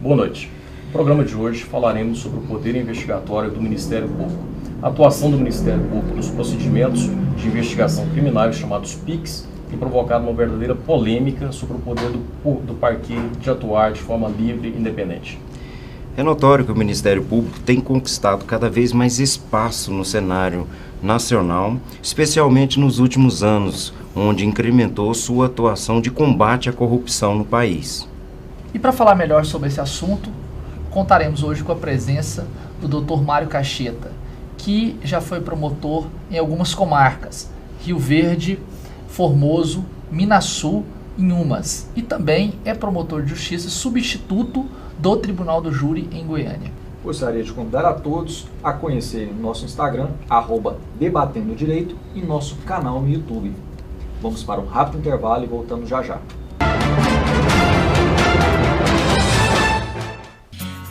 Boa noite. No programa de hoje falaremos sobre o poder investigatório do Ministério Público, a atuação do Ministério Público nos procedimentos de investigação criminais chamados PICs, tem provocado uma verdadeira polêmica sobre o poder do parquet de atuar de forma livre e independente. É notório que o Ministério Público tem conquistado cada vez mais espaço no cenário nacional, especialmente nos últimos anos, onde incrementou sua atuação de combate à corrupção no país. E para falar melhor sobre esse assunto, contaremos hoje com a presença do Dr. Mário Cacheta, que já foi promotor em algumas comarcas, Rio Verde, Formoso, Minasul, Inhumas, e também é promotor de justiça substituto do Tribunal do Júri em Goiânia. Gostaria de convidar a todos a conhecerem nosso Instagram, @Debatendo Direito, e nosso canal no YouTube. Vamos para um rápido intervalo e voltamos já já.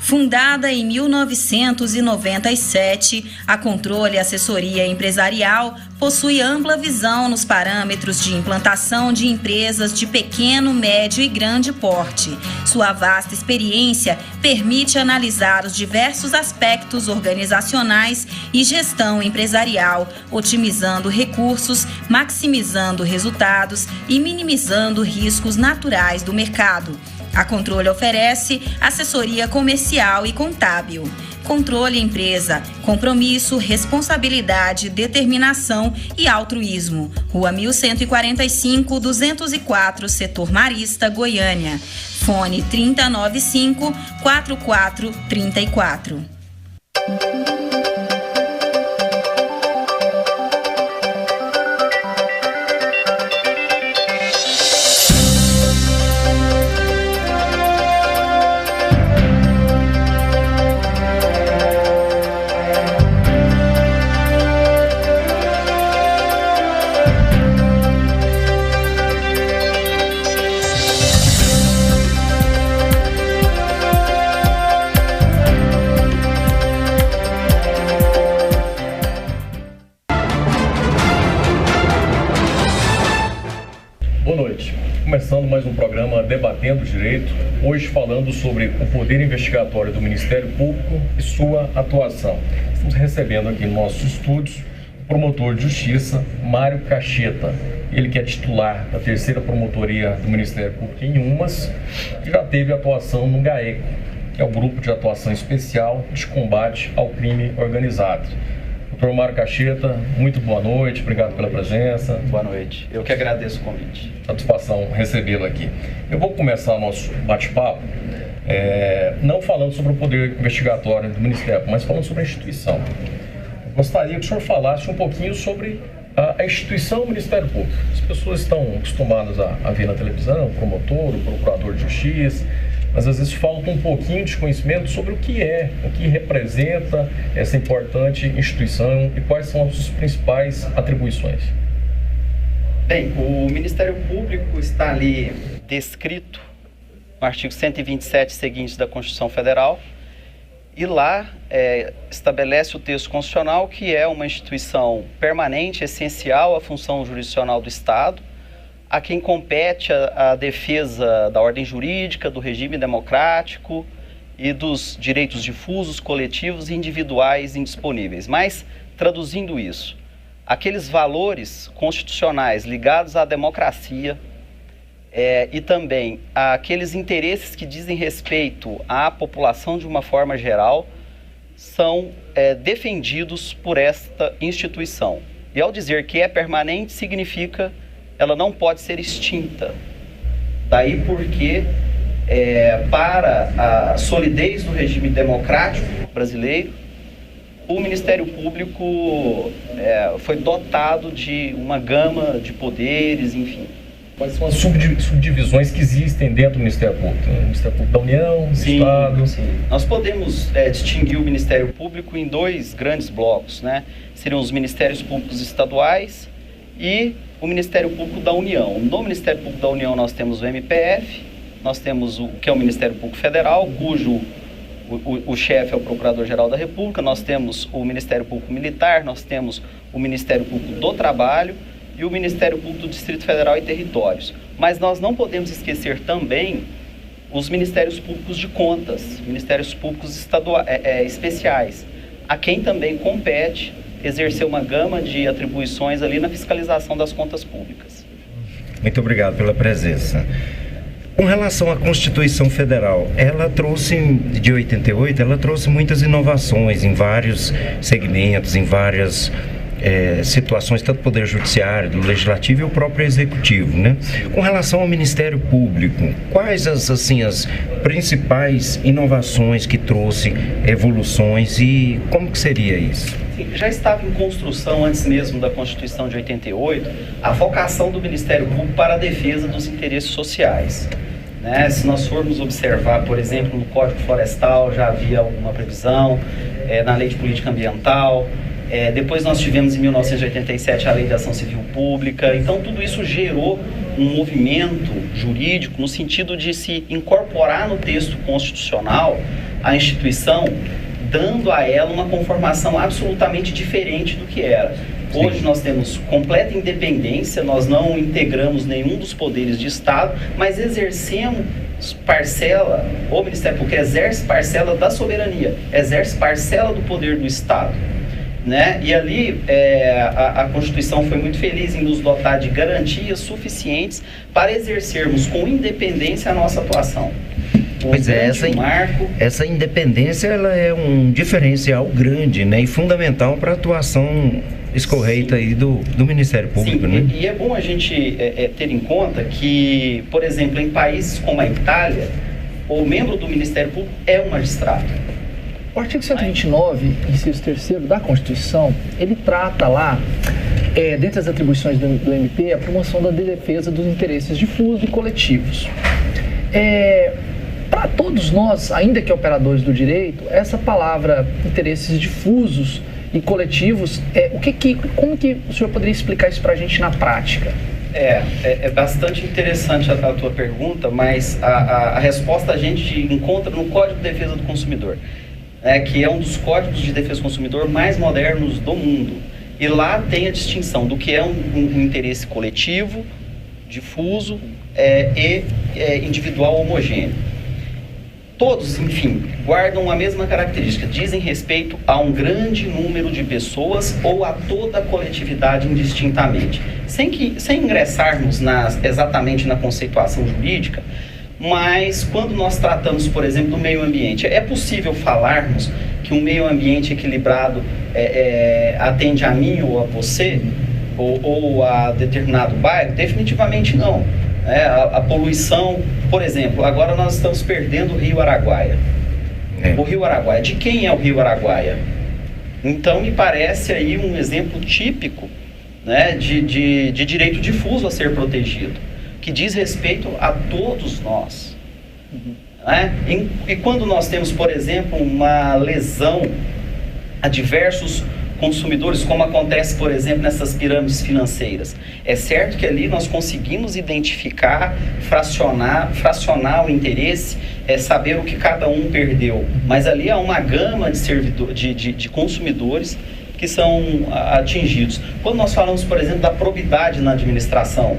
Fundada em 1997, a Controle Assessoria Empresarial possui ampla visão nos parâmetros de implantação de empresas de pequeno, médio e grande porte. Sua vasta experiência permite analisar os diversos aspectos organizacionais e gestão empresarial, otimizando recursos, maximizando resultados e minimizando riscos naturais do mercado. A Controle oferece assessoria comercial e contábil. Controle Empresa, compromisso, responsabilidade, determinação e altruísmo. Rua 1145, 204, Setor Marista, Goiânia. Fone 3095-4434. Boa noite. Começando mais um programa Debatendo Direito, hoje falando sobre o poder investigatório do Ministério Público e sua atuação. Estamos recebendo aqui nos nossos estúdios o promotor de justiça, Mário Cacheta, ele que é titular da terceira promotoria do Ministério Público em Inhumas, que já teve atuação no GAECO, que é o Grupo de Atuação Especial de Combate ao Crime Organizado. Dr. Mário Cacheta, muito boa noite, obrigado pela presença. Boa noite, eu que agradeço o convite. Satisfação recebê-lo aqui. Eu vou começar o nosso bate-papo, não falando sobre o poder investigatório do Ministério, mas falando sobre a instituição. Eu gostaria que o senhor falasse um pouquinho sobre a instituição do Ministério Público. As pessoas estão acostumadas a ver na televisão o promotor, o procurador de justiça, mas às vezes falta um pouquinho de conhecimento sobre o que representa essa importante instituição e quais são as suas principais atribuições. Bem, o Ministério Público está ali descrito no artigo 127 seguinte da Constituição Federal, e lá estabelece o texto constitucional que é uma instituição permanente, essencial à função jurisdicional do Estado, a quem compete a defesa da ordem jurídica, do regime democrático e dos direitos difusos, coletivos e individuais indisponíveis. Mas, traduzindo isso, aqueles valores constitucionais ligados à democracia e também àqueles interesses que dizem respeito à população de uma forma geral são defendidos por esta instituição. E ao dizer que é permanente, significa ela não pode ser extinta. Daí porque, para a solidez do regime democrático brasileiro, o Ministério Público foi dotado de uma gama de poderes, enfim. Quais são as subdivisões que existem dentro do Ministério Público? O Ministério Público da União, do Estado? Sim. Nós podemos distinguir o Ministério Público em dois grandes blocos, né? Seriam os Ministérios Públicos Estaduais e o Ministério Público da União. No Ministério Público da União nós temos o MPF, nós temos o que é o Ministério Público Federal, cujo o chefe é o Procurador-Geral da República, nós temos o Ministério Público Militar, nós temos o Ministério Público do Trabalho e o Ministério Público do Distrito Federal e Territórios. Mas nós não podemos esquecer também os Ministérios Públicos de Contas, Ministérios Públicos especiais, a quem também compete exercer uma gama de atribuições ali na fiscalização das contas públicas. Muito obrigado pela presença. Com relação à Constituição Federal, ela trouxe, de 88, ela trouxe muitas inovações em vários segmentos, em várias situações, tanto do Poder Judiciário, do Legislativo e o próprio Executivo, né? Com relação ao Ministério Público, quais as principais inovações que trouxe, evoluções, e como que seria isso? Já estava em construção, antes mesmo da Constituição de 88, a vocação do Ministério Público para a defesa dos interesses sociais. Né? Se nós formos observar, por exemplo, no Código Florestal já havia alguma previsão, na Lei de Política Ambiental, depois nós tivemos em 1987 a Lei da Ação Civil Pública. Então tudo isso gerou um movimento jurídico no sentido de se incorporar no texto constitucional a instituição, dando a ela uma conformação absolutamente diferente do que era. Hoje nós temos completa independência, nós não integramos nenhum dos poderes de Estado, mas exercemos parcela, o Ministério Público exerce parcela da soberania, exerce parcela do poder do Estado. Né? E ali a Constituição foi muito feliz em nos dotar de garantias suficientes para exercermos com independência a nossa atuação. Pois é, essa independência ela é um diferencial grande, né, e fundamental para a atuação escorreita aí do Ministério Público. Sim, né? E é bom a gente ter em conta que, por exemplo, em países como a Itália, o membro do Ministério Público é um magistrado. O artigo 129, inciso 3º da Constituição, ele trata lá, dentre as atribuições do MP, a promoção da defesa dos interesses difusos e coletivos. Para todos nós, ainda que operadores do direito, essa palavra interesses difusos e coletivos, como que o senhor poderia explicar isso para a gente na prática? É bastante interessante a tua pergunta, mas a resposta a gente encontra no Código de Defesa do Consumidor. Que é um dos códigos de defesa do consumidor mais modernos do mundo. E lá tem a distinção do que é um interesse coletivo, difuso e individual homogêneo. Todos, enfim, guardam a mesma característica, dizem respeito a um grande número de pessoas ou a toda a coletividade indistintamente. Sem ingressarmos exatamente na conceituação jurídica, mas quando nós tratamos, por exemplo, do meio ambiente, é possível falarmos que um meio ambiente equilibrado atende a mim ou a você, ou a determinado bairro? Definitivamente não. A poluição, por exemplo, agora nós estamos perdendo o Rio Araguaia. O Rio Araguaia, de quem é o Rio Araguaia? Então me parece aí um exemplo típico, né, de direito difuso a ser protegido, que diz respeito a todos nós. E quando nós temos, por exemplo, uma lesão a diversos consumidores, como acontece, por exemplo, nessas pirâmides financeiras, é certo que ali nós conseguimos identificar, fracionar o interesse, saber o que cada um perdeu, mas ali há uma gama de consumidores que são atingidos. Quando nós falamos, por exemplo, da probidade na administração,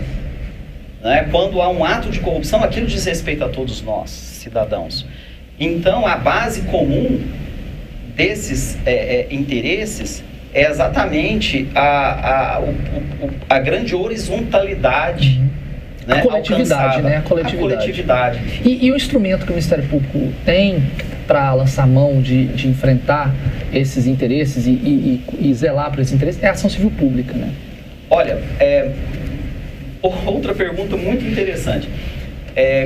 quando há um ato de corrupção, aquilo diz respeito a todos nós, cidadãos. Então, a base comum desses interesses é exatamente a grande horizontalidade, a coletividade, alcançada, a coletividade. E o instrumento que o Ministério Público tem para lançar mão de enfrentar esses interesses e zelar por esses interesses é a ação civil pública, né? Olha, outra pergunta muito interessante.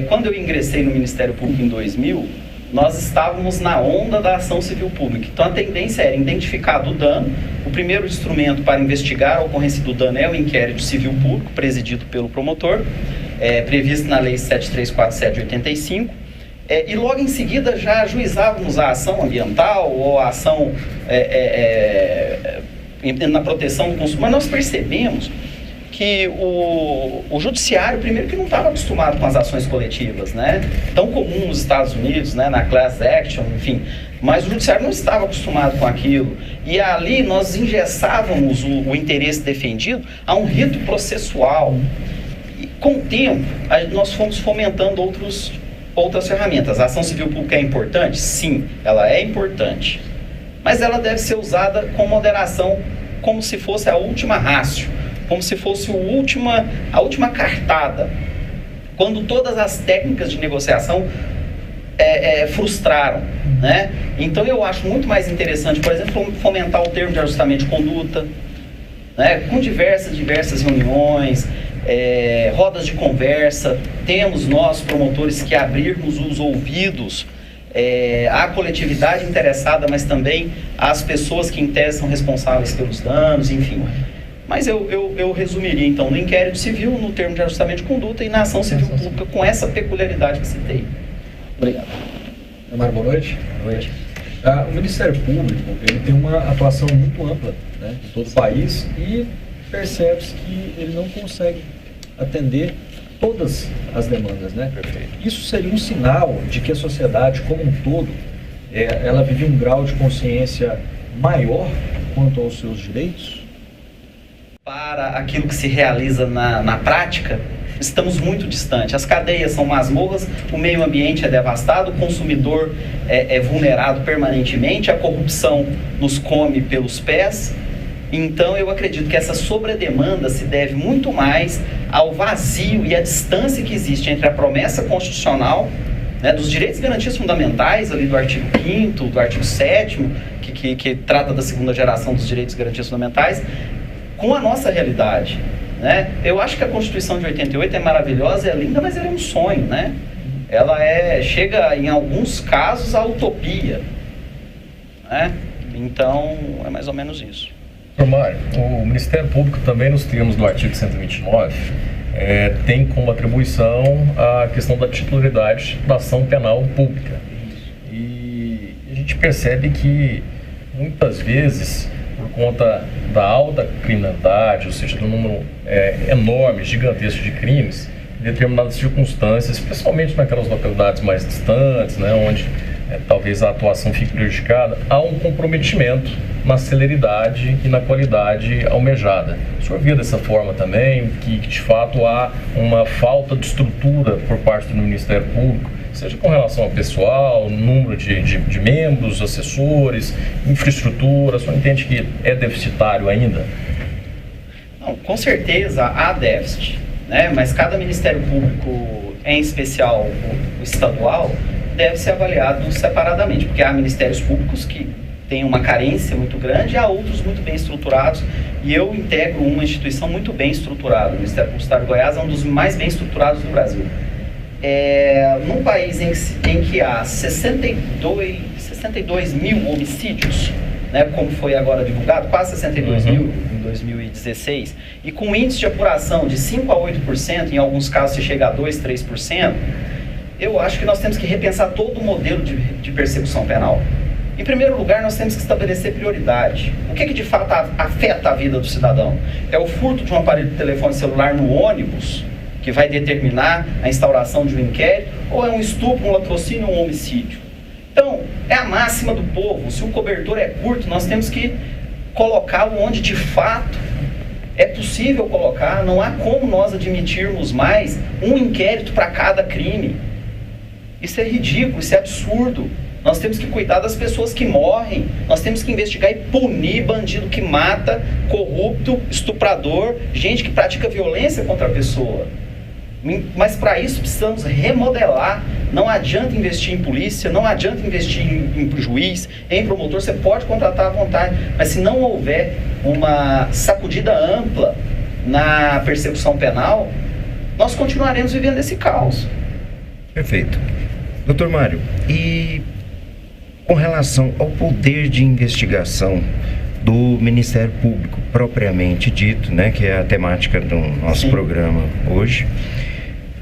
Quando eu ingressei no Ministério Público em 2000, nós estávamos na onda da ação civil pública. Então a tendência era identificar o dano. O primeiro instrumento para investigar a ocorrência do dano é o inquérito civil público, presidido pelo promotor, previsto na Lei 7347 de 85. E logo em seguida já ajuizávamos a ação ambiental ou a ação na proteção do consumidor. Mas nós percebemos que o judiciário, primeiro, que não estava acostumado com as ações coletivas, né? Tão comum nos Estados Unidos, né? Na class action, enfim. Mas o judiciário não estava acostumado com aquilo. E ali nós engessávamos o interesse defendido a um rito processual. E com o tempo, nós fomos fomentando outras ferramentas. A ação civil pública é importante? Sim, ela é importante. Mas ela deve ser usada com moderação, como se fosse a última rácio, como se fosse a última cartada. Quando todas as técnicas de negociação frustraram, né? Então eu acho muito mais interessante, por exemplo, fomentar o termo de ajustamento de conduta, né? Com diversas reuniões, rodas de conversa. Temos nós, promotores, que abrirmos os ouvidos à coletividade interessada, mas também às pessoas que em tese são responsáveis pelos danos, enfim. Mas eu resumiria, então, no inquérito civil, no termo de ajustamento de conduta e na ação civil pública, com essa peculiaridade que citei. Obrigado. Mário, boa noite. Boa noite. O Ministério Público, ele tem uma atuação muito ampla, né, em todo o país, e percebe-se que ele não consegue atender todas as demandas, né? Perfeito. Isso seria um sinal de que a sociedade como um todo, ela vive um grau de consciência maior quanto aos seus direitos? Para aquilo que se realiza na prática, estamos muito distantes. As cadeias são masmorras, o meio ambiente é devastado, o consumidor é vulnerado permanentemente, a corrupção nos come pelos pés. Então eu acredito que essa sobredemanda se deve muito mais ao vazio e à distância que existe entre a promessa constitucional, né, dos direitos e garantias fundamentais, ali do artigo 5º, do artigo 7º, que trata da segunda geração dos direitos e garantias fundamentais, com a nossa realidade, né? Eu acho que a Constituição de 88 é maravilhosa, é linda, mas ela é um sonho, né? Ela chega, em alguns casos, à utopia, né? Então, é mais ou menos isso. Doutor Mário, o Ministério Público também, nos termos do artigo 129, tem como atribuição a questão da titularidade da ação penal pública. E a gente percebe que, muitas vezes, por conta da alta criminalidade, ou seja, do número enorme, gigantesco de crimes, em determinadas circunstâncias, especialmente naquelas localidades mais distantes, né, onde talvez a atuação fique prejudicada, há um comprometimento na celeridade e na qualidade almejada. O senhor via dessa forma também, que de fato há uma falta de estrutura por parte do Ministério Público, seja com relação ao pessoal, número de membros, assessores, infraestrutura? O senhor entende que é deficitário ainda? Não, com certeza há déficit, né? Mas cada Ministério Público, em especial o estadual, deve ser avaliado separadamente, porque há ministérios públicos que têm uma carência muito grande e há outros muito bem estruturados, e eu integro uma instituição muito bem estruturada. O Ministério Público do Estado de Goiás é um dos mais bem estruturados do Brasil. Num país em que há 62 mil homicídios, né, como foi agora divulgado, quase 62 mil em 2016, e com índice de apuração de 5% a 8%, em alguns casos se chega a 2%, 3%, eu acho que nós temos que repensar todo o modelo de persecução penal. Em primeiro lugar, nós temos que estabelecer prioridade. O que de fato afeta a vida do cidadão? É o furto de um aparelho de telefone celular no ônibus, que vai determinar a instauração de um inquérito, ou é um estupro, um latrocínio, um homicídio? Então, é a máxima do povo. Se o cobertor é curto, nós temos que colocá-lo onde de fato é possível colocar. Não há como nós admitirmos mais um inquérito para cada crime. Isso é ridículo, isso é absurdo. Nós temos que cuidar das pessoas que morrem, nós temos que investigar e punir bandido que mata, corrupto, estuprador, gente que pratica violência contra a pessoa. Mas para isso precisamos remodelar. Não adianta investir em polícia, não adianta investir em juiz, em promotor. Você pode contratar à vontade, mas se não houver uma sacudida ampla na persecução penal, nós continuaremos vivendo esse caos. Perfeito. Doutor Mário, e com relação ao poder de investigação do Ministério Público propriamente dito, né, que é a temática do nosso programa hoje,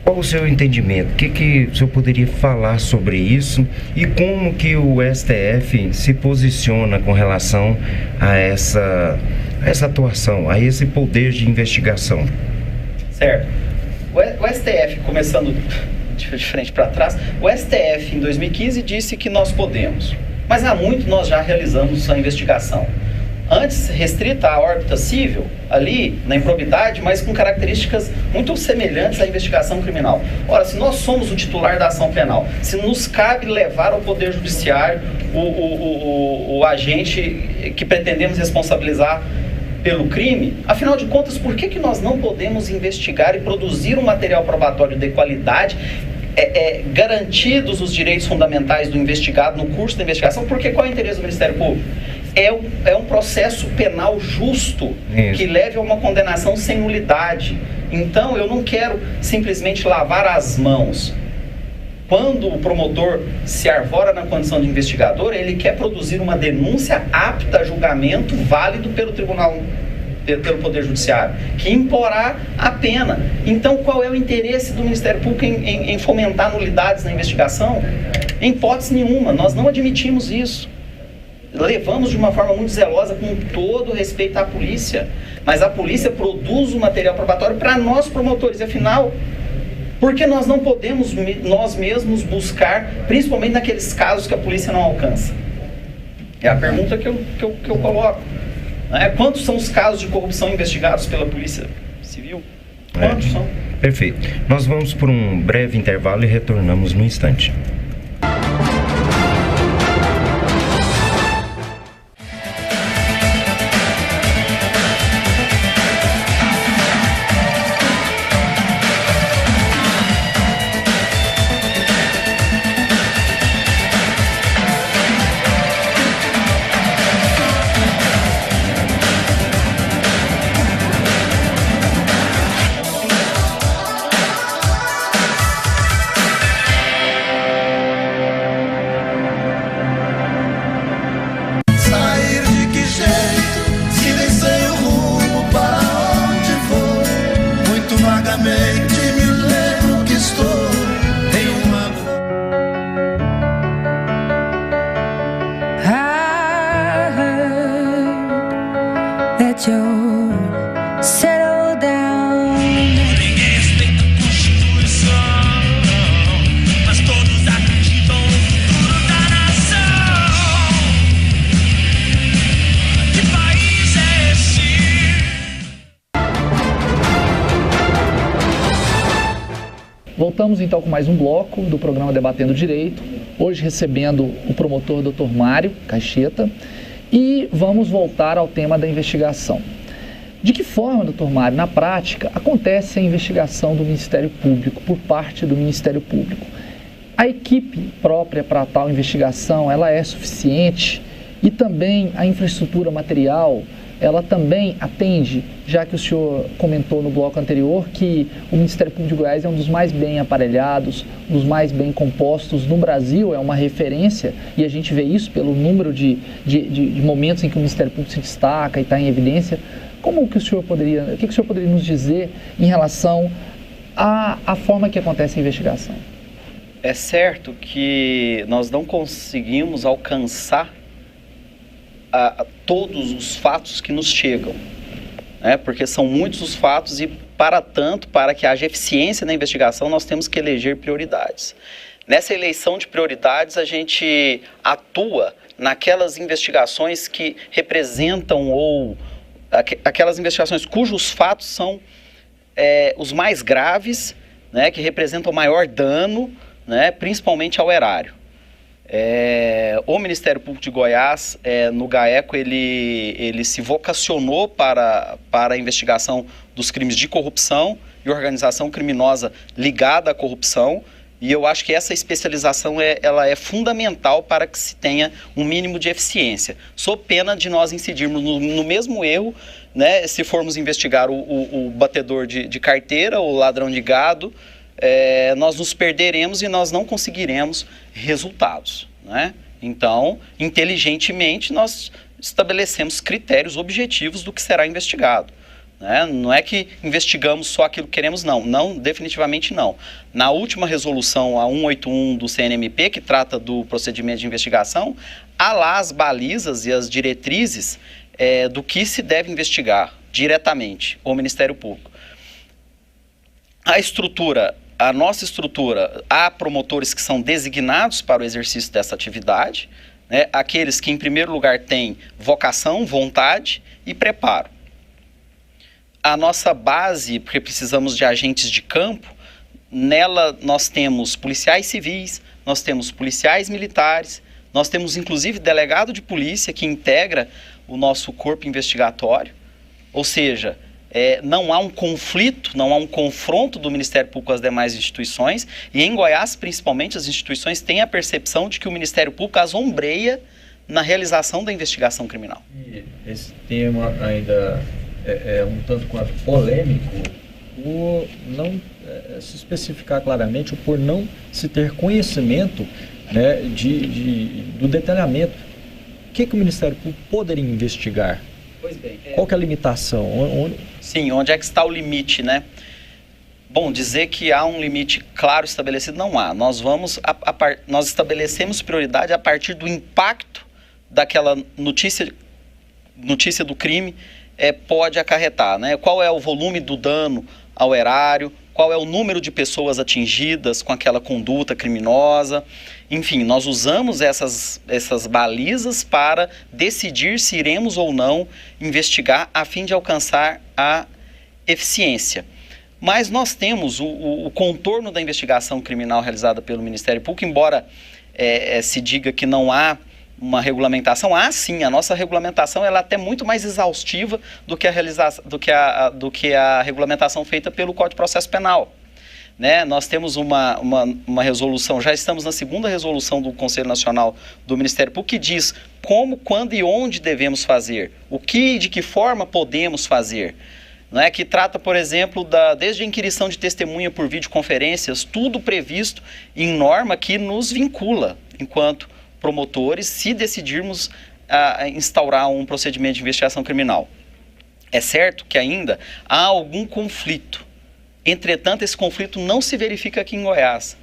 qual o seu entendimento? O que o senhor poderia falar sobre isso e como que o STF se posiciona com relação a essa atuação, a esse poder de investigação? Certo. O STF, começando de frente para trás, o STF em 2015 disse que nós podemos, mas há muito nós já realizamos a investigação. antes restrita à órbita civil, ali na improbidade, mas com características muito semelhantes à investigação criminal. Ora, se nós somos o titular da ação penal, se nos cabe levar ao Poder Judiciário o agente que pretendemos responsabilizar pelo crime, afinal de contas, por que nós não podemos investigar e produzir um material probatório de qualidade, garantidos os direitos fundamentais do investigado no curso da investigação? Porque qual é o interesse do Ministério Público? É um processo penal justo, que leve a uma condenação sem nulidade. Então, eu não quero simplesmente lavar as mãos. Quando o promotor se arvora na condição de investigador, ele quer produzir uma denúncia apta a julgamento, válido pelo tribunal, pelo Poder Judiciário, que imporá a pena. Então, qual é o interesse do Ministério Público em fomentar nulidades na investigação? Em hipótese nenhuma, nós não admitimos isso. Levamos de uma forma muito zelosa, com todo respeito à polícia, mas a polícia produz o material probatório para nós promotores, e afinal, por que nós não podemos nós mesmos buscar, principalmente naqueles casos que a polícia não alcança? É a pergunta que eu coloco. Quantos são os casos de corrupção investigados pela Polícia Civil? Quantos são? Perfeito. Nós vamos por um breve intervalo e retornamos no instante. Voltamos então com mais um bloco do programa Debatendo Direito, hoje recebendo o promotor Dr. Mário Cacheta, e vamos voltar ao tema da investigação. De que forma, Dr. Mário, na prática, acontece a investigação do Ministério Público por parte do Ministério Público? A equipe própria para tal investigação, ela é suficiente? E também a infraestrutura material, ela também atende, já que o senhor comentou no bloco anterior que o Ministério Público de Goiás é um dos mais bem aparelhados, um dos mais bem compostos no Brasil, é uma referência, e a gente vê isso pelo número de momentos em que o Ministério Público se destaca e está em evidência. O que o senhor poderia nos dizer em relação à forma que acontece a investigação? É certo que nós não conseguimos alcançar todos os fatos que nos chegam, porque são muitos os fatos e, para que haja eficiência na investigação, nós temos que eleger prioridades. Nessa eleição de prioridades, a gente atua naquelas investigações que representam aquelas investigações cujos fatos são os mais graves, que representam maior dano, principalmente ao erário. O Ministério Público de Goiás, no GAECO, ele se vocacionou para a investigação dos crimes de corrupção e organização criminosa ligada à corrupção, e eu acho que essa especialização ela é fundamental para que se tenha um mínimo de eficiência, sob pena de nós incidirmos no mesmo erro, se formos investigar o batedor de carteira, o ladrão de gado, nós nos perderemos e nós não conseguiremos resultados. Então, inteligentemente, nós estabelecemos critérios objetivos do que será investigado. Não é que investigamos só aquilo que queremos, não, definitivamente não. Na última resolução, a 181 do CNMP, que trata do procedimento de investigação, há lá as balizas e as diretrizes do que se deve investigar diretamente o Ministério Público. A nossa estrutura, há promotores que são designados para o exercício dessa atividade, né, aqueles que, em primeiro lugar, têm vocação, vontade e preparo. A nossa base, porque precisamos de agentes de campo, nela nós temos policiais civis, nós temos policiais militares, nós temos inclusive delegado de polícia que integra o nosso corpo investigatório, ou seja, não há um conflito, não há um confronto do Ministério Público com as demais instituições, e em Goiás, principalmente, as instituições têm a percepção de que o Ministério Público as ombreia na realização da investigação criminal. E esse tema ainda é um tanto quanto polêmico por não se especificar claramente, ou por não se ter conhecimento, né, do detalhamento. O que o Ministério Público poderia investigar? Pois bem. Qual que é a limitação? Sim, onde é que está o limite, né? Bom, dizer que há um limite claro estabelecido, não há. Nós estabelecemos prioridade a partir do impacto daquela notícia do crime pode acarretar, né? Qual é o volume do dano ao erário, qual é o número de pessoas atingidas com aquela conduta criminosa. Enfim, nós usamos essas balizas para decidir se iremos ou não investigar a fim de alcançar a eficiência. Mas nós temos o contorno da investigação criminal realizada pelo Ministério Público, embora se diga que não há uma regulamentação, sim, a nossa regulamentação ela é até muito mais exaustiva do que a regulamentação feita pelo Código de Processo Penal. Né? Nós temos uma resolução, já estamos na segunda resolução do Conselho Nacional do Ministério Público, que diz como, quando e onde devemos fazer, de que forma podemos fazer. Não é? Que trata, por exemplo, desde a inquirição de testemunha por videoconferências, tudo previsto em norma que nos vincula, enquanto promotores, se decidirmos instaurar um procedimento de investigação criminal. É certo que ainda há algum conflito. Entretanto, esse conflito não se verifica aqui em Goiás,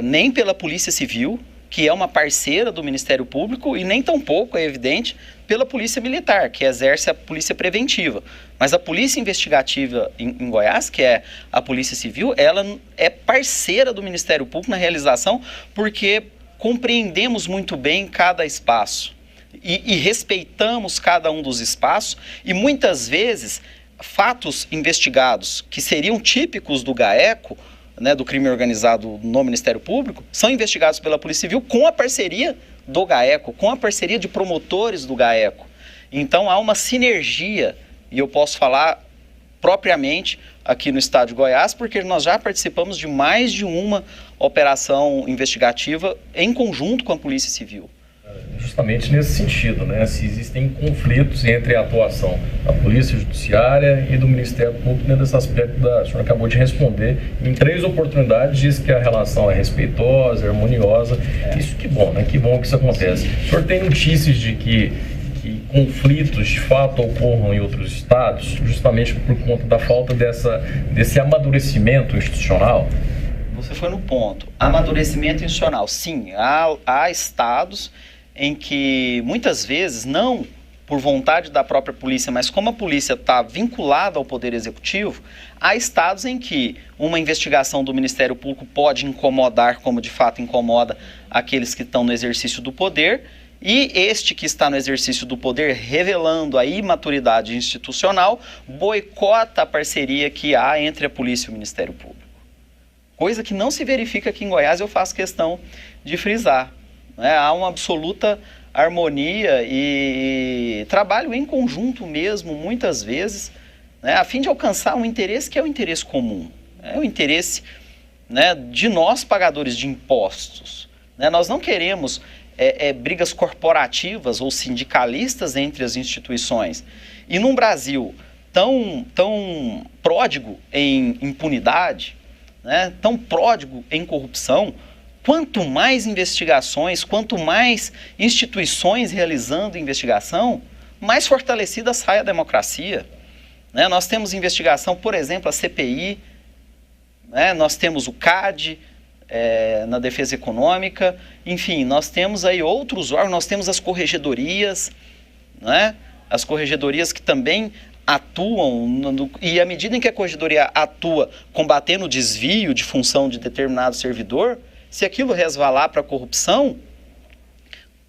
nem pela Polícia Civil, que é uma parceira do Ministério Público, e nem tampouco, é evidente, pela Polícia Militar, que exerce a polícia preventiva. Mas a Polícia Investigativa em Goiás, que é a Polícia Civil, ela é parceira do Ministério Público na realização, porque compreendemos muito bem cada espaço e respeitamos cada um dos espaços, e muitas vezes fatos investigados que seriam típicos do GAECO, né, do crime organizado no Ministério Público, são investigados pela Polícia Civil com a parceria do GAECO, com a parceria de promotores do GAECO. Então há uma sinergia, e eu posso falar propriamente aqui no estado de Goiás, porque nós já participamos de mais de uma operação investigativa em conjunto com a Polícia Civil. Justamente nesse sentido, né? Se existem conflitos entre a atuação da Polícia Judiciária e do Ministério Público dentro desse aspecto, a senhora acabou de responder em 3 oportunidades, diz que a relação é respeitosa, harmoniosa. Isso que bom, né? Que bom que isso acontece. O senhor tem notícias de que conflitos de fato ocorram em outros estados, justamente por conta da falta desse amadurecimento institucional? Você foi no ponto. Amadurecimento institucional, sim. Há estados em que, muitas vezes, não por vontade da própria polícia, mas como a polícia está vinculada ao Poder Executivo, há estados em que uma investigação do Ministério Público pode incomodar, como de fato incomoda aqueles que estão no exercício do poder, e este que está no exercício do poder, revelando a imaturidade institucional, boicota a parceria que há entre a polícia e o Ministério Público. Coisa que não se verifica aqui em Goiás, eu faço questão de frisar. Né? Há uma absoluta harmonia e trabalho em conjunto mesmo, muitas vezes, né, a fim de alcançar um interesse que é o interesse comum. É o interesse, né, de nós, pagadores de impostos. Né? Nós não queremos brigas corporativas ou sindicalistas entre as instituições. E num Brasil tão pródigo em impunidade, né, tão pródigo em corrupção, quanto mais investigações, quanto mais instituições realizando investigação, mais fortalecida sai a democracia. Né? Nós temos investigação, por exemplo, a CPI, né? Nós temos o CAD na defesa econômica, enfim, nós temos aí outros órgãos, nós temos as corregedorias, né? As corregedorias que também atuam, e à medida em que a corregedoria atua combatendo o desvio de função de determinado servidor, se aquilo resvalar para a corrupção,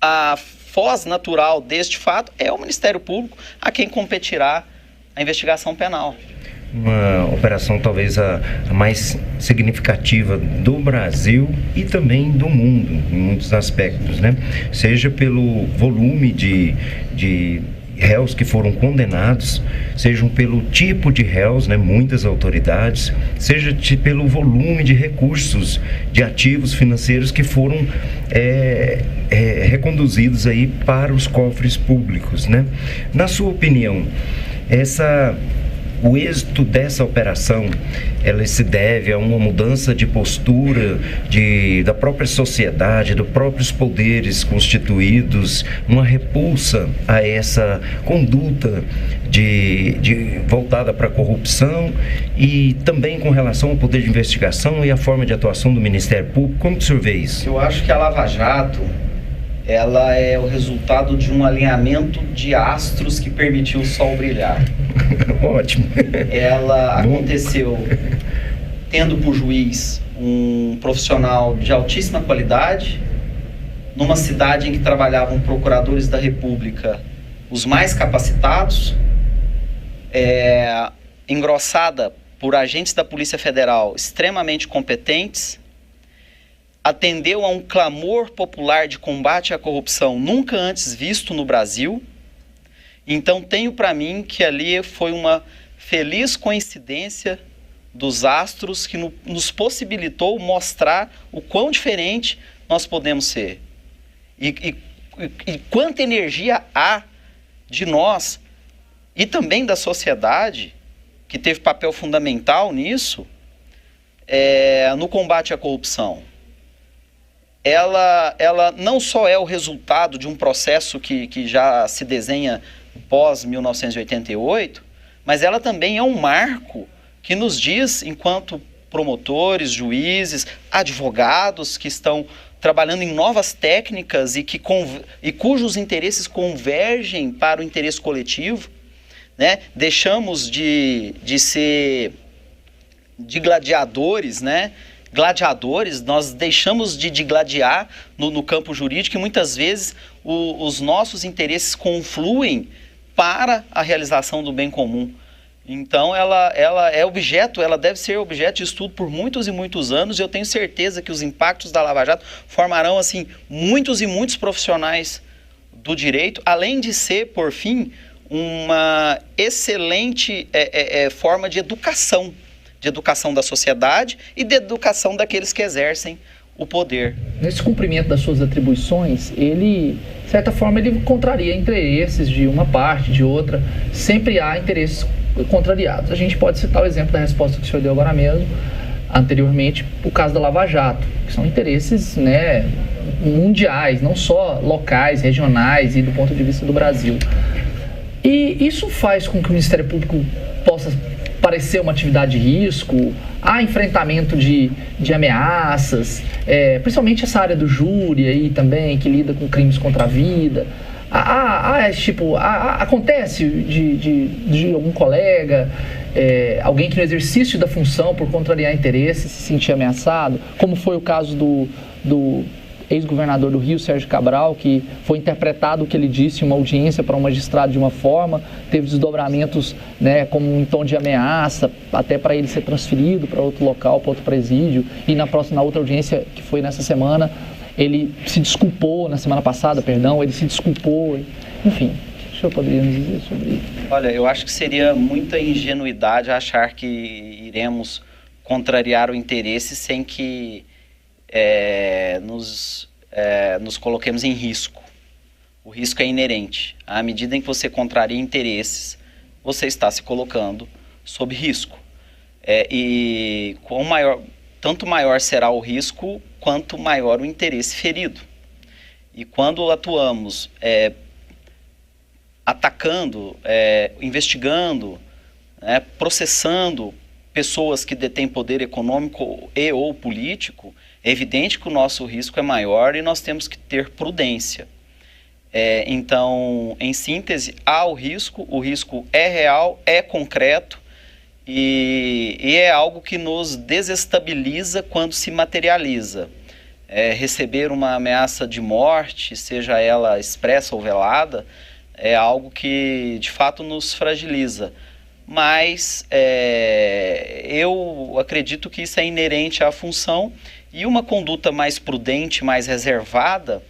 a foz natural deste fato é o Ministério Público, a quem competirá a investigação penal. Uma operação talvez a mais significativa do Brasil e também do mundo, em muitos aspectos, né? Seja pelo volume de réus que foram condenados, sejam pelo tipo de réus, né, muitas autoridades, seja pelo volume de recursos, de ativos financeiros que foram reconduzidos aí para os cofres públicos, né? Na sua opinião, o êxito dessa operação, ela se deve a uma mudança de postura da própria sociedade, dos próprios poderes constituídos, uma repulsa a essa conduta voltada para a corrupção e também com relação ao poder de investigação e a forma de atuação do Ministério Público. Como que o senhor vê isso? Eu acho que a Lava Jato, ela é o resultado de um alinhamento de astros que permitiu o sol brilhar. Ótimo. Ela aconteceu tendo por juiz um profissional de altíssima qualidade, numa cidade em que trabalhavam procuradores da República, os mais capacitados, engrossada por agentes da Polícia Federal extremamente competentes, atendeu a um clamor popular de combate à corrupção nunca antes visto no Brasil. Então tenho para mim que ali foi uma feliz coincidência dos astros que nos possibilitou mostrar o quão diferente nós podemos ser. E quanta energia há de nós e também da sociedade, que teve papel fundamental nisso, no combate à corrupção. Ela não só é o resultado de um processo que já se desenha pós-1988, mas ela também é um marco que nos diz, enquanto promotores, juízes, advogados que estão trabalhando em novas técnicas e cujos interesses convergem para o interesse coletivo, né? Deixamos de ser de gladiadores, né? Gladiadores, nós deixamos de gladiar no campo jurídico e muitas vezes os nossos interesses confluem para a realização do bem comum. Então ela deve ser objeto de estudo por muitos e muitos anos, e eu tenho certeza que os impactos da Lava Jato formarão assim muitos e muitos profissionais do direito, além de ser, por fim, uma excelente forma de educação da sociedade e de educação daqueles que exercem o poder. Nesse cumprimento das suas atribuições, ele, de certa forma, ele contraria interesses de uma parte, de outra. Sempre há interesses contrariados. A gente pode citar o exemplo da resposta que o senhor deu agora mesmo, anteriormente, o caso da Lava Jato, que são interesses, né, mundiais, não só locais, regionais e do ponto de vista do Brasil. E isso faz com que o Ministério Público possa parecer uma atividade de risco, há enfrentamento de ameaças, principalmente essa área do júri aí também, que lida com crimes contra a vida. Acontece de algum colega, alguém que no exercício da função, por contrariar interesses, se sentir ameaçado, como foi o caso do ex-governador do Rio, Sérgio Cabral, que foi interpretado o que ele disse em uma audiência para um magistrado de uma forma, teve desdobramentos, né, como em tom de ameaça, até para ele ser transferido para outro local, para outro presídio, e na outra audiência, que foi nessa semana, ele se desculpou, na semana passada, perdão, ele se desculpou, enfim. O que o senhor poderia nos dizer sobre isso? Olha, eu acho que seria muita ingenuidade achar que iremos contrariar o interesse sem que nos coloquemos em risco. O risco é inerente. À medida em que você contraria interesses, você está se colocando sob risco. E tanto maior será o risco, quanto maior o interesse ferido. E quando atuamos atacando, investigando, processando pessoas que detêm poder econômico e ou político, é evidente que o nosso risco é maior e nós temos que ter prudência. Então, em síntese, há o risco é real, é concreto e é algo que nos desestabiliza quando se materializa. receber uma ameaça de morte, seja ela expressa ou velada, é algo que de fato nos fragiliza. Mas eu acredito que isso é inerente à função, e uma conduta mais prudente, mais reservada,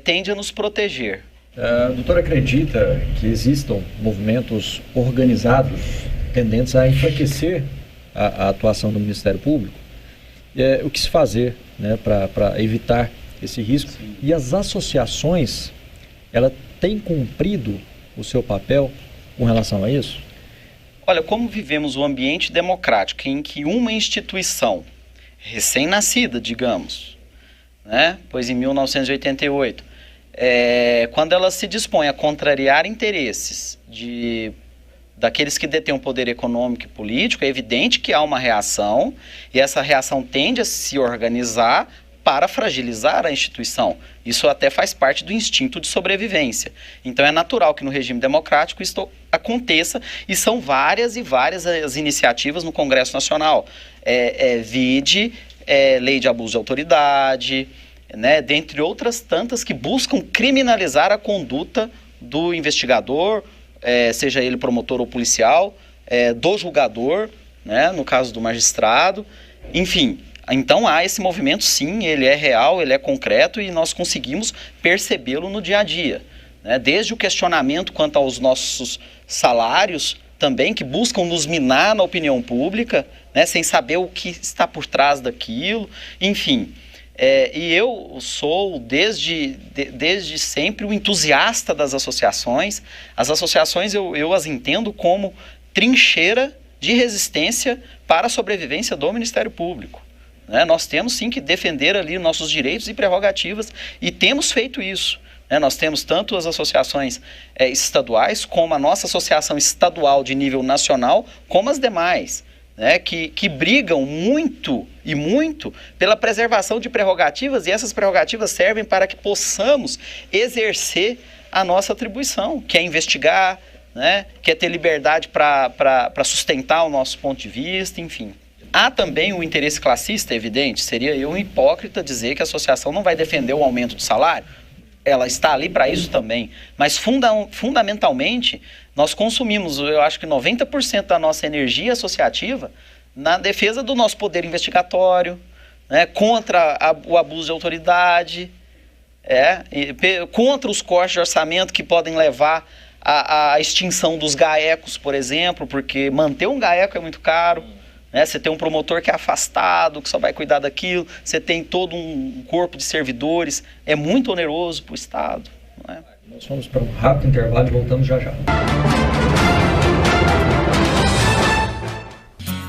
tende a nos proteger. A doutora acredita que existam movimentos organizados tendentes a enfraquecer a atuação do Ministério Público? O que se fazer, né, para evitar esse risco? Sim. E as associações, ela têm cumprido o seu papel com relação a isso? Olha, como vivemos um ambiente democrático em que uma instituição recém-nascida, digamos, né, pois em 1988, quando ela se dispõe a contrariar interesses daqueles que detêm o poder econômico e político, é evidente que há uma reação, e essa reação tende a se organizar para fragilizar a instituição. Isso até faz parte do instinto de sobrevivência. Então é natural que no regime democrático isso aconteça, e são várias e várias as iniciativas no Congresso Nacional. Vide lei de abuso de autoridade, né, dentre outras tantas que buscam criminalizar a conduta do investigador, seja ele promotor ou policial, do julgador, né, no caso do magistrado, enfim. Então há esse movimento, sim, ele é real, ele é concreto, e nós conseguimos percebê-lo no dia a dia, né? Desde o questionamento quanto aos nossos salários também, que buscam nos minar na opinião pública, né, sem saber o que está por trás daquilo, enfim. E eu sou, desde sempre, o entusiasta das associações. As associações eu as entendo como trincheira de resistência para a sobrevivência do Ministério Público. Né? Nós temos sim que defender ali nossos direitos e prerrogativas, e temos feito isso. Né? Nós temos tanto as associações estaduais, como a nossa associação estadual de nível nacional, como as demais, né? que brigam muito e muito pela preservação de prerrogativas, e essas prerrogativas servem para que possamos exercer a nossa atribuição, que é investigar, né? Que é ter liberdade para sustentar o nosso ponto de vista, enfim. Há também o interesse classista, evidente. Seria eu um hipócrita dizer que a associação não vai defender o aumento do salário. Ela está ali para isso também. Mas fundamentalmente, nós consumimos, eu acho que 90% da nossa energia associativa na defesa do nosso poder investigatório, né, contra o abuso de autoridade, contra os cortes de orçamento que podem levar à extinção dos GAECos, por exemplo, porque manter um GAECO é muito caro. Né? Você tem um promotor que é afastado, que só vai cuidar daquilo, você tem todo um corpo de servidores, é muito oneroso para o Estado. Não é? Nós vamos para um rápido intervalo e voltamos já já.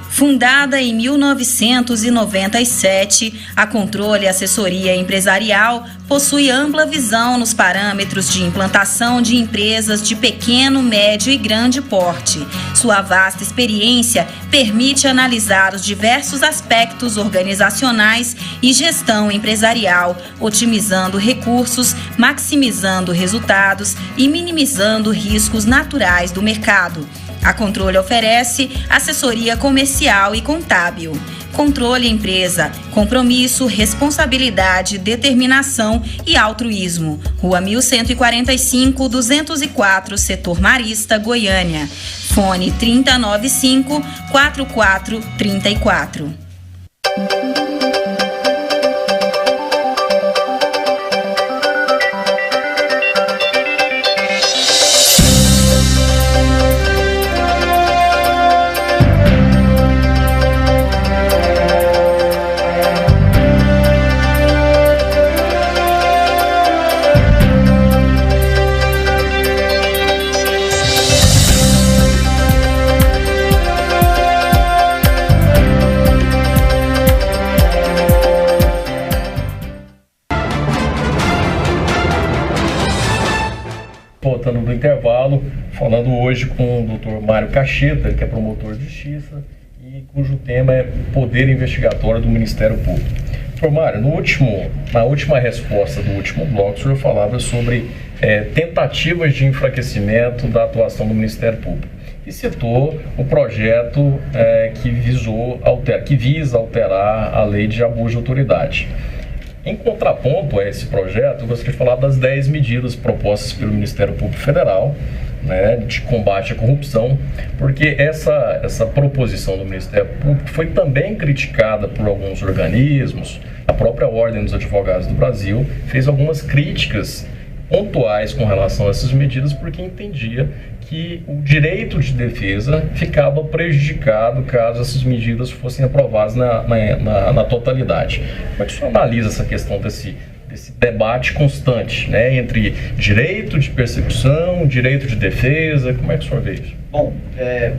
Fundada em 1997, a Controle Assessoria Empresarial possui ampla visão nos parâmetros de implantação de empresas de pequeno, médio e grande porte. Sua vasta experiência permite analisar os diversos aspectos organizacionais e gestão empresarial, otimizando recursos, maximizando resultados e minimizando riscos naturais do mercado. A Controle oferece assessoria comercial e contábil. Controle Empresa, compromisso, responsabilidade, determinação e altruísmo. Rua 1145, 204, Setor Marista, Goiânia. Fone 3095-4434. Voltando do intervalo, falando hoje com o Dr. Mário Cacheta, que é promotor de justiça e cujo tema é poder investigatório do Ministério Público. Dr. Mário, na última resposta do último bloco, o senhor falava sobre tentativas de enfraquecimento da atuação do Ministério Público e citou o projeto que visa alterar a lei de abuso de autoridade. Em contraponto a esse projeto, eu gostaria de falar das 10 medidas propostas pelo Ministério Público Federal, né, de combate à corrupção, porque essa proposição do Ministério Público foi também criticada por alguns organismos. A própria Ordem dos Advogados do Brasil fez algumas críticas pontuais com relação a essas medidas, porque entendia que o direito de defesa ficava prejudicado caso essas medidas fossem aprovadas na totalidade. Como é que o senhor analisa essa questão desse debate constante, né, entre direito de persecução, direito de defesa? Como é que o senhor vê isso? Bom,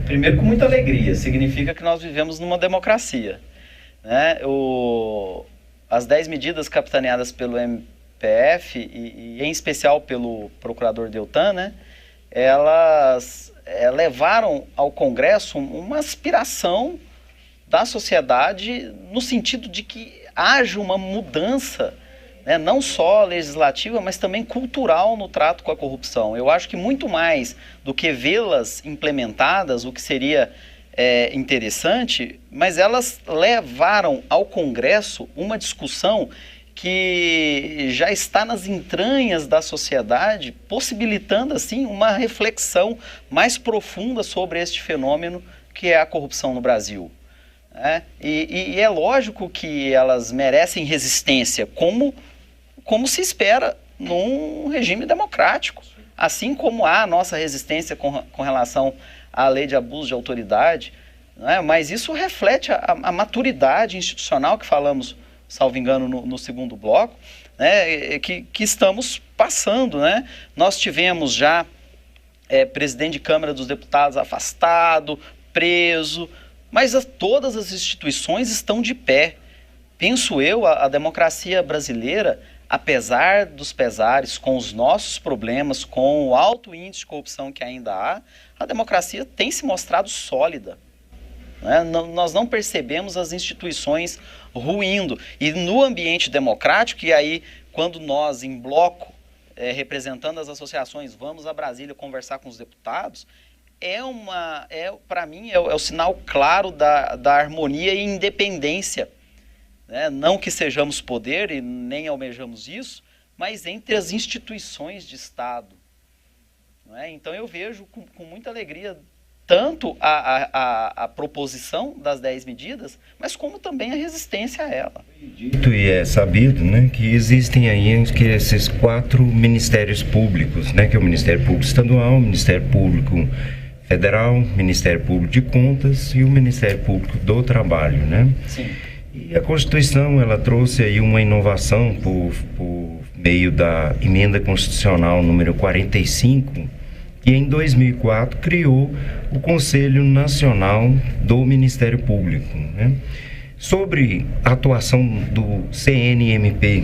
primeiro, com muita alegria. Significa que nós vivemos numa democracia, né? As 10 medidas capitaneadas pelo MPF e em especial pelo procurador Deltan, né, elas levaram ao Congresso uma aspiração da sociedade no sentido de que haja uma mudança, né, não só legislativa, mas também cultural no trato com a corrupção. Eu acho que muito mais do que vê-las implementadas, o que seria interessante, mas elas levaram ao Congresso uma discussão que já está nas entranhas da sociedade, possibilitando assim uma reflexão mais profunda sobre este fenômeno que é a corrupção no Brasil. E é lógico que elas merecem resistência, como se espera num regime democrático, assim como há a nossa resistência com relação à lei de abuso de autoridade, né? Mas isso reflete a maturidade institucional que falamos, salvo engano, no segundo bloco, né, que estamos passando, né? Nós tivemos já presidente de Câmara dos Deputados afastado, preso, mas todas as instituições estão de pé. Penso eu, a democracia brasileira, apesar dos pesares, com os nossos problemas, com o alto índice de corrupção que ainda há, a democracia tem se mostrado sólida. Nós não percebemos as instituições ruindo. E no ambiente democrático, e aí quando nós, em bloco, representando as associações, vamos a Brasília conversar com os deputados, para mim, é o sinal claro da harmonia e independência. Não que sejamos poder e nem almejamos isso, mas entre as instituições de Estado. Então eu vejo com muita alegria tanto a proposição das 10 medidas, mas como também a resistência a ela. Dito e é sabido, né, que existem aí esses 4 ministérios públicos, né, que é o Ministério Público Estadual, o Ministério Público Federal, o Ministério Público de Contas e o Ministério Público do Trabalho, né? Sim. E a Constituição, ela trouxe aí uma inovação por meio da Emenda Constitucional número 45, que em 2004 criou o Conselho Nacional do Ministério Público, né? Sobre a atuação do CNMP,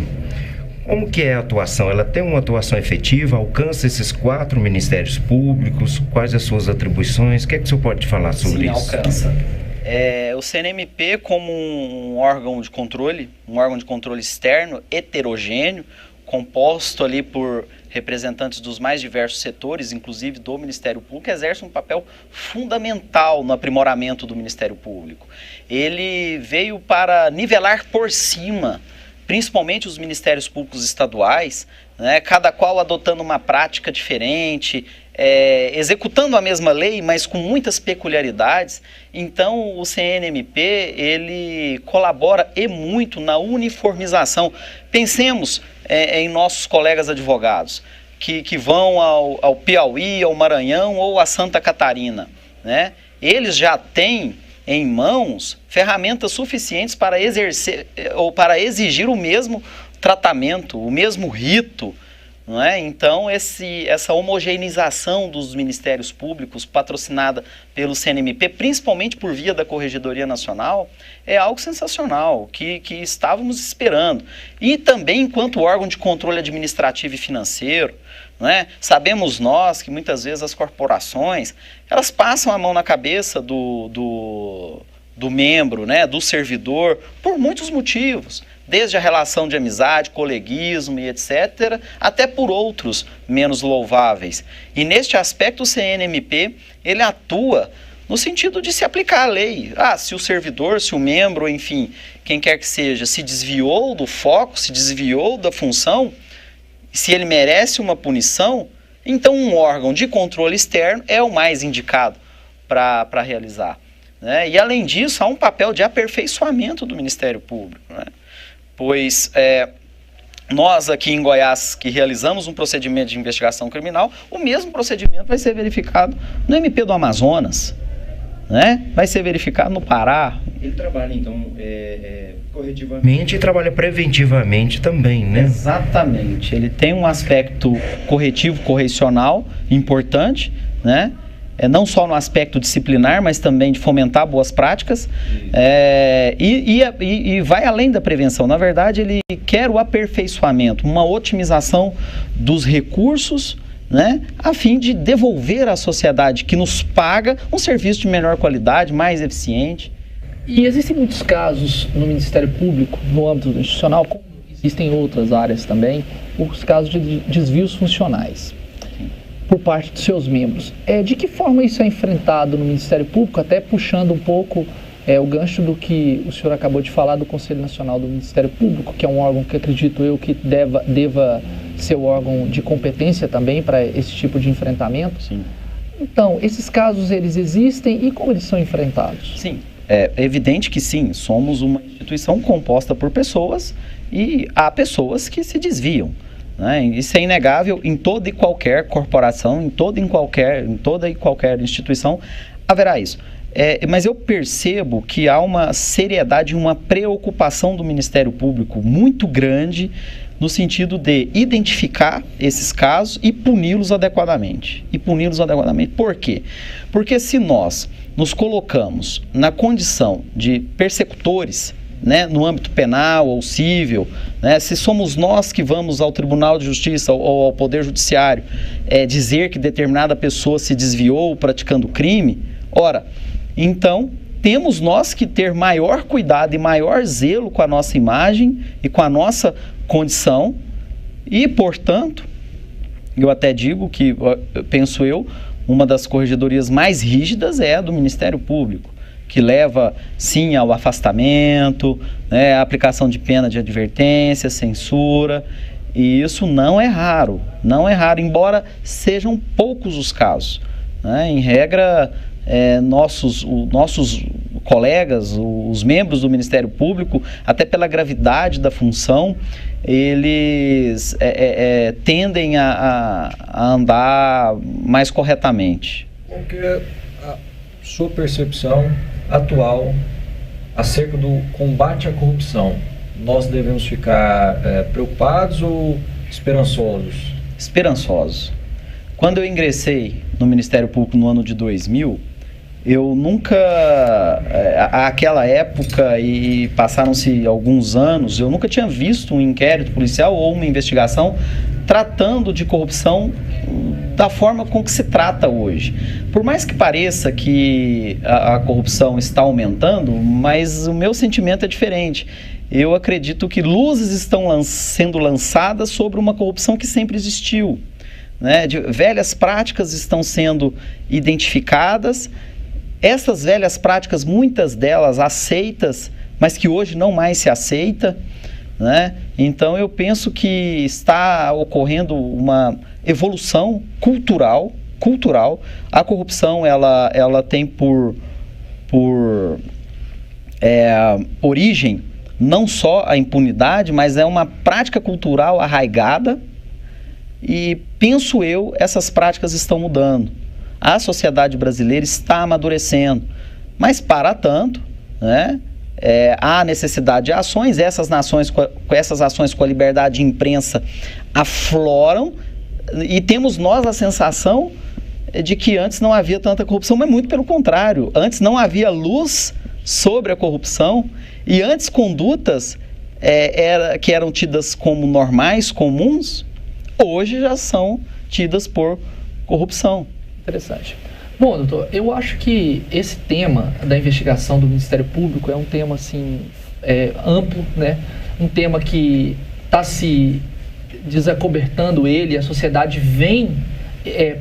como que é a atuação? Ela tem uma atuação efetiva? Alcança esses 4 ministérios públicos? Quais as suas atribuições? O que é que o senhor pode falar sobre isso? Sim, alcança. O CNMP, como um órgão de controle externo, heterogêneo, composto ali por representantes dos mais diversos setores, inclusive do Ministério Público, exerce um papel fundamental no aprimoramento do Ministério Público. Ele veio para nivelar por cima, principalmente os ministérios públicos estaduais, né, cada qual adotando uma prática diferente, executando a mesma lei, mas com muitas peculiaridades. Então, o CNMP, ele colabora e muito na uniformização. Pensemos em nossos colegas advogados, que vão ao Piauí, ao Maranhão ou a Santa Catarina, né? Eles já têm em mãos ferramentas suficientes para exercer ou para exigir o mesmo tratamento, o mesmo rito, não é? Então, essa homogeneização dos ministérios públicos, patrocinada pelo CNMP, principalmente por via da Corregedoria Nacional, é algo sensacional, que estávamos esperando. E também, enquanto órgão de controle administrativo e financeiro, não é? Sabemos nós que muitas vezes as corporações, elas passam a mão na cabeça do membro, né, do servidor, por muitos motivos, desde a relação de amizade, coleguismo e etc., até por outros menos louváveis. E neste aspecto o CNMP, ele atua no sentido de se aplicar a lei. Ah, se o servidor, se o membro, enfim, quem quer que seja, se desviou do foco, se desviou da função, se ele merece uma punição, então um órgão de controle externo é o mais indicado para realizar, né? E além disso, há um papel de aperfeiçoamento do Ministério Público, né? Pois nós aqui em Goiás, que realizamos um procedimento de investigação criminal, o mesmo procedimento vai ser verificado no MP do Amazonas, né? Vai ser verificado no Pará. Ele trabalha, então, corretivamente e trabalha preventivamente também, né? Exatamente. Ele tem um aspecto corretivo, correcional importante, né? Não só no aspecto disciplinar, mas também de fomentar boas práticas, e vai além da prevenção. Na verdade, ele quer o aperfeiçoamento, uma otimização dos recursos, né, a fim de devolver à sociedade que nos paga um serviço de melhor qualidade, mais eficiente. E existem muitos casos no Ministério Público, no âmbito institucional, como existem em outras áreas também, os casos de desvios funcionais por parte dos seus membros. De que forma isso é enfrentado no Ministério Público, até puxando um pouco o gancho do que o senhor acabou de falar do Conselho Nacional do Ministério Público, que é um órgão que acredito eu que deva ser o órgão de competência também para esse tipo de enfrentamento? Sim. Então, esses casos, eles existem e como eles são enfrentados? Sim, é evidente que sim, somos uma instituição composta por pessoas e há pessoas que se desviam, né? Isso é inegável em toda e qualquer corporação, em toda e qualquer instituição haverá isso. Mas eu percebo que há uma seriedade e uma preocupação do Ministério Público muito grande no sentido de identificar esses casos e puni-los adequadamente. Por quê? Porque se nós nos colocamos na condição de persecutores, né, no âmbito penal ou civil, né, se somos nós que vamos ao Tribunal de Justiça ou ao Poder Judiciário dizer que determinada pessoa se desviou praticando crime, ora, então temos nós que ter maior cuidado e maior zelo com a nossa imagem e com a nossa condição e, portanto, eu até digo que, penso eu, uma das corregedorias mais rígidas é a do Ministério Público, que leva, sim, ao afastamento, né, a aplicação de pena de advertência, censura, e isso não é raro, embora sejam poucos os casos, né? Em regra, nossos colegas, os membros do Ministério Público, até pela gravidade da função, eles tendem a andar mais corretamente. Qual que é a sua percepção atual acerca do combate à corrupção? Nós devemos ficar preocupados ou esperançosos? Esperançosos. Quando eu ingressei no Ministério Público no ano de 2000, eu nunca, àquela época, e passaram-se alguns anos, eu nunca tinha visto um inquérito policial ou uma investigação tratando de corrupção da forma com que se trata hoje. Por mais que pareça que a corrupção está aumentando, mas o meu sentimento é diferente. Eu acredito que luzes estão sendo lançadas sobre uma corrupção que sempre existiu, né? Velhas práticas estão sendo identificadas. Essas velhas práticas, muitas delas aceitas, mas que hoje não mais se aceita, né? Então eu penso que está ocorrendo uma evolução cultural. A corrupção ela tem por origem não só a impunidade, mas é uma prática cultural arraigada e, penso eu, essas práticas estão mudando. A sociedade brasileira está amadurecendo, mas para tanto, né, há necessidade de ações. Essas ações com a liberdade de imprensa afloram e temos nós a sensação de que antes não havia tanta corrupção, mas muito pelo contrário. Antes não havia luz sobre a corrupção e antes condutas que eram tidas como normais, comuns, hoje já são tidas por corrupção. Interessante. Bom, doutor, eu acho que esse tema da investigação do Ministério Público é um tema assim, amplo, né? Um tema que está se desacobertando ele, a sociedade vem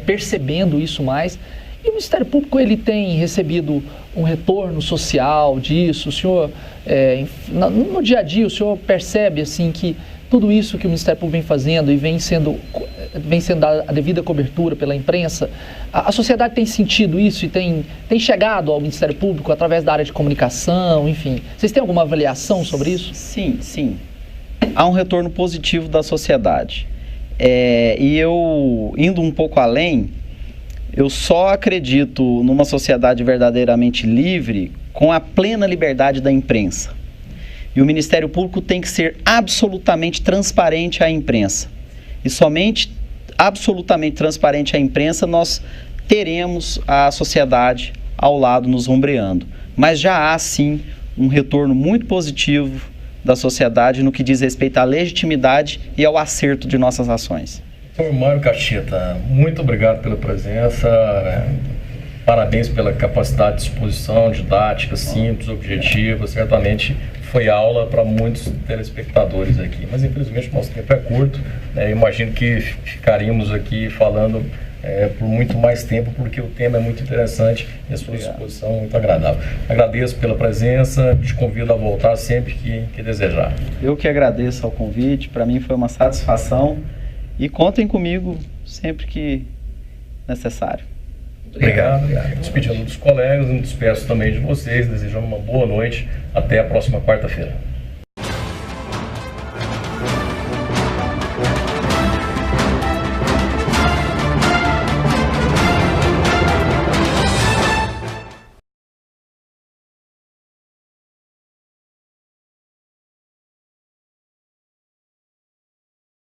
percebendo isso mais. E o Ministério Público ele tem recebido um retorno social disso? O senhor, no dia a dia, o senhor percebe assim que tudo isso que o Ministério Público vem fazendo e vem sendo dada a devida cobertura pela imprensa, a sociedade tem sentido isso e tem chegado ao Ministério Público através da área de comunicação, enfim. Vocês têm alguma avaliação sobre isso? Sim. Há um retorno positivo da sociedade. E eu, indo um pouco além, eu só acredito numa sociedade verdadeiramente livre com a plena liberdade da imprensa. E o Ministério Público tem que ser absolutamente transparente à imprensa. E somente absolutamente transparente à imprensa nós teremos a sociedade ao lado nos ombreando. Mas já há, sim, um retorno muito positivo da sociedade no que diz respeito à legitimidade e ao acerto de nossas ações. Doutor Mário Cacheta, muito obrigado pela presença, parabéns pela capacidade de exposição, didática, simples, objetiva, certamente foi aula para muitos telespectadores aqui, mas infelizmente nosso tempo é curto, imagino que ficaríamos aqui falando por muito mais tempo, porque o tema é muito interessante e a sua exposição muito agradável. Agradeço pela presença, te convido a voltar sempre que desejar. Eu que agradeço ao convite, para mim foi uma satisfação e contem comigo sempre que necessário. Obrigado. Despedindo dos colegas, me despeço também de vocês, desejando uma boa noite, até a próxima quarta-feira.